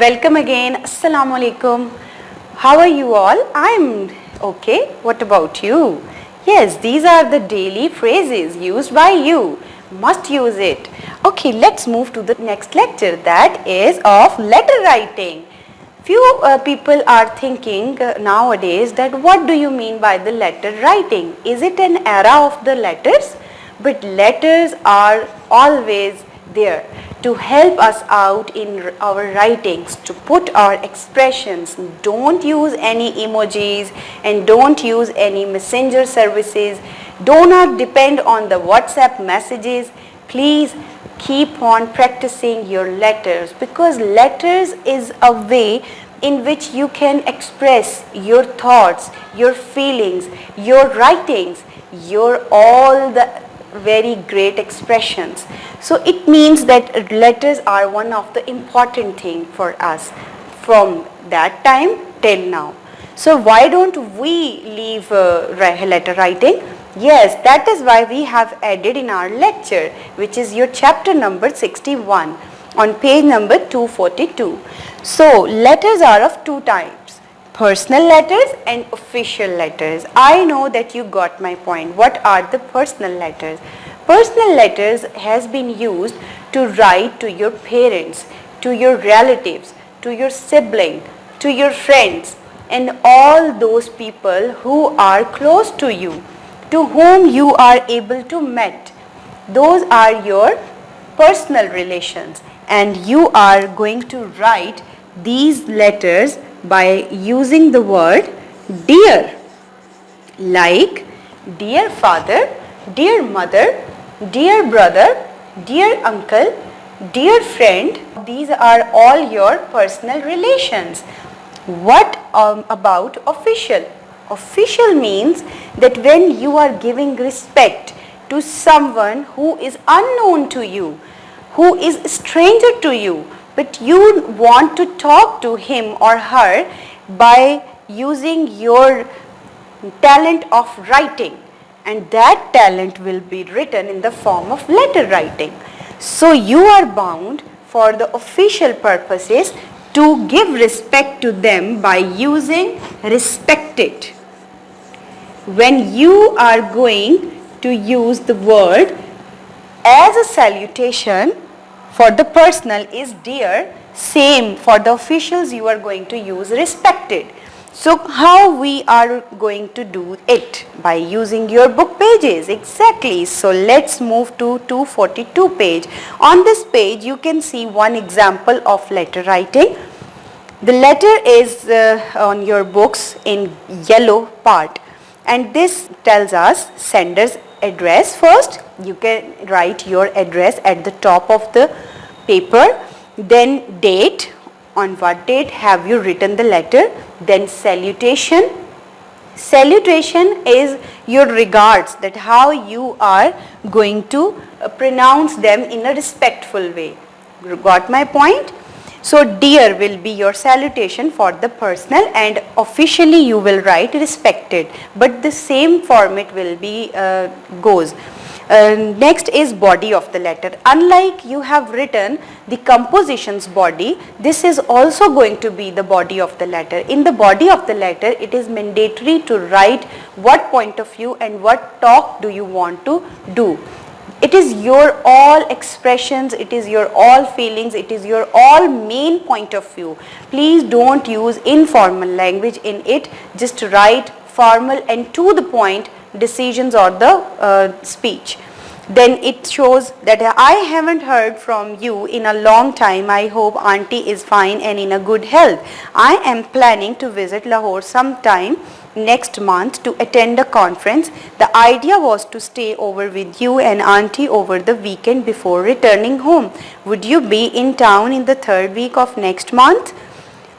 Welcome again. Assalamu alaikum. How are you all? I'm okay. What about you? Yes, these are the daily phrases used by you. Must use it. Okay, let's move to the next lecture, that is of letter writing. Few people are thinking nowadays that what do you mean by the letter writing? Is it an era of the letters? But letters are always there to help us out in our writings, to put our expressions. Don't use any emojis and don't use any messenger services. Do not depend on the WhatsApp messages. Please keep on practicing your letters, because letters is a way in which you can express your thoughts, your feelings, your writings, your all the very great expressions. So it means that letters are one of the important thing for us from that time till now. So why don't we leave letter writing? Yes, that is why we have added in our lecture, which is your chapter number 61 on page number 242. So letters are of two types: personal letters and official letters. I know that you got my point. What are the personal letters? Personal letters has been used to write to your parents, to your relatives, to your sibling, to your friends, and all those people who are close to you, to whom you are able to meet. Those are your personal relations, and you are going to write these letters by using the word dear, like dear father, dear mother, dear brother, dear uncle, dear friend. These are all your personal relations. What about official? Official means that when you are giving respect to someone who is unknown to you, who is a stranger to you, but you want to talk to him or her by using your talent of writing, and that talent will be written in the form of letter writing. So you are bound for the official purposes to give respect to them by using respected. When you are going to use the word as a salutation, for the personal is dear, same for the officials you are going to use respected. So how we are going to do it? By using your book pages, exactly. So let's move to 242 page. On this page you can see one example of letter writing. The letter is on your books in yellow part, and this tells us sender's address. First you can write your address at the top of the paper, then date, on what date have you written the letter, then salutation. Salutation is your regards, that how you are going to pronounce them in a respectful way. Got my point? So dear will be your salutation for the personal, and officially you will write respected, but the same format will be goes. Next is body of the letter. Unlike you have written the composition's body, this is also going to be the body of the letter. In the body of the letter, it is mandatory to write what point of view and what talk do you want to do. It is your all expressions, it is your all feelings, it is your all main point of view. Please don't use informal language in it. Just write formal and to the point decisions or the speech. Then it shows that I haven't heard from you in a long time. I hope auntie is fine and in a good health. I am planning to visit Lahore sometime next month to attend a conference. The idea was to stay over with you and auntie over the weekend before returning home. Would you be in town in the third week of next month?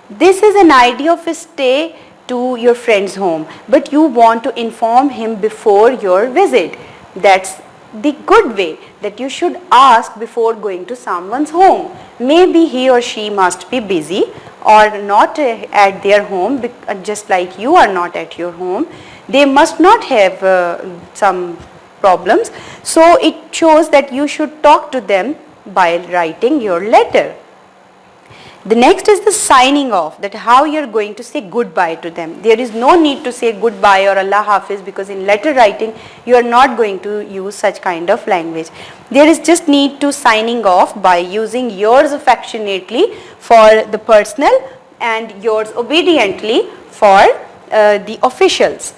This is an idea of a stay to your friend's home, but you want to inform him before your visit. That's the good way, that you should ask before going to someone's home. Maybe he or she must be busy or not at their home, just like you are not at your home. They must not have some problems. So it shows that you should talk to them by writing your letter. The next is the signing off, that how you are going to say goodbye to them. There is no need to say goodbye or Allah Hafiz, because in letter writing you are not going to use such kind of language. There is just need to signing off by using yours affectionately for the personal and yours obediently for the officials.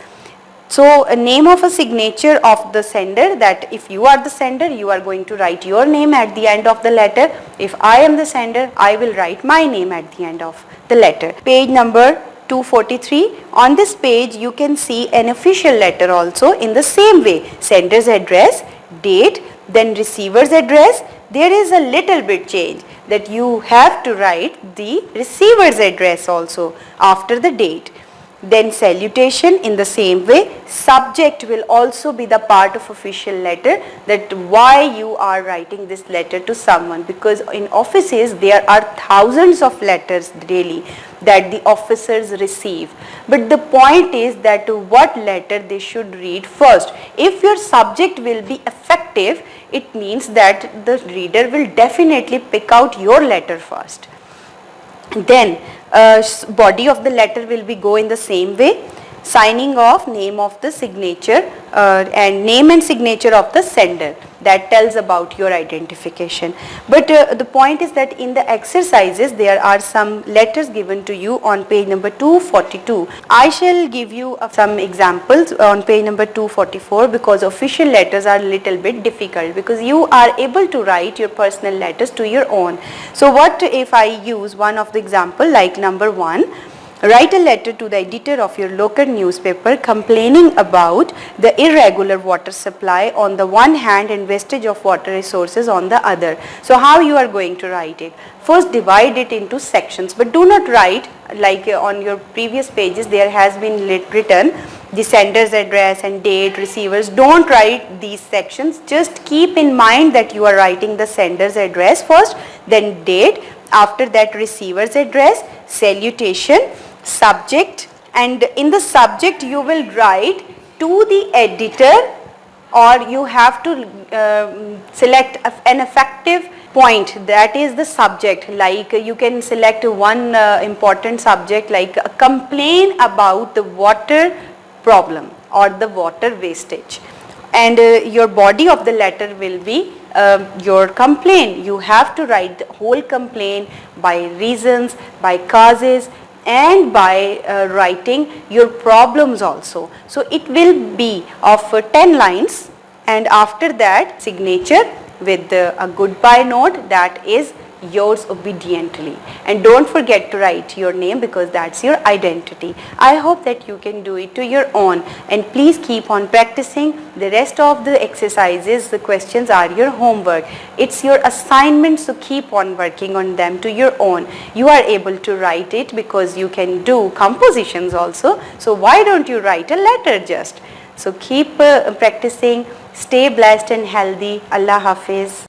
So a name of a signature of the sender, that if you are the sender, you are going to write your name at the end of the letter. If I am the sender, I will write my name at the end of the letter. Page number 243. On this page you can see an official letter also in the same way. Sender's address, date, then receiver's address. There is a little bit change, that you have to write the receiver's address also after the date. Then salutation in the same way. Subject will also be the part of official letter, that why you are writing this letter to someone, because in offices there are thousands of letters daily that the officers receive. But the point is that what letter they should read first. If your subject will be effective, it means that the reader will definitely pick out your letter first. Then body of the letter will be go in the same way. Signing off, name of the signature and name and signature of the sender, that tells about your identification. But the point is that in the exercises there are some letters given to you on page number 242. I shall give you some examples on page number 244, because official letters are little bit difficult, because you are able to write your personal letters to your own. So what if I use one of the example, like number 1. Write a letter to the editor of your local newspaper complaining about the irregular water supply on the one hand and wastage of water resources on the other. So how you are going to write it? First divide it into sections, but do not write like on your previous pages there has been written the sender's address and date, receivers. Don't write these sections. Just keep in mind that you are writing the sender's address first, then date, after that receiver's address, salutation, subject, and in the subject you will write to the editor, or you have to select an effective point, that is the subject. Like you can select one important subject, like complain about the water problem or the water wastage, and your body of the letter will be your complaint. You have to write the whole complaint by reasons, by causes, and by writing your problems also. So it will be of 10 lines, and after that signature with a goodbye note, that is yours obediently. And don't forget to write your name, because that's your identity. I hope that you can do it to your own, and please keep on practicing. The rest of the exercises, the questions are your homework. It's your assignment, so keep on working on them to your own. You are able to write it because you can do compositions also. So why don't you write a letter just? So keep practicing. Stay blessed and healthy. Allah Hafiz.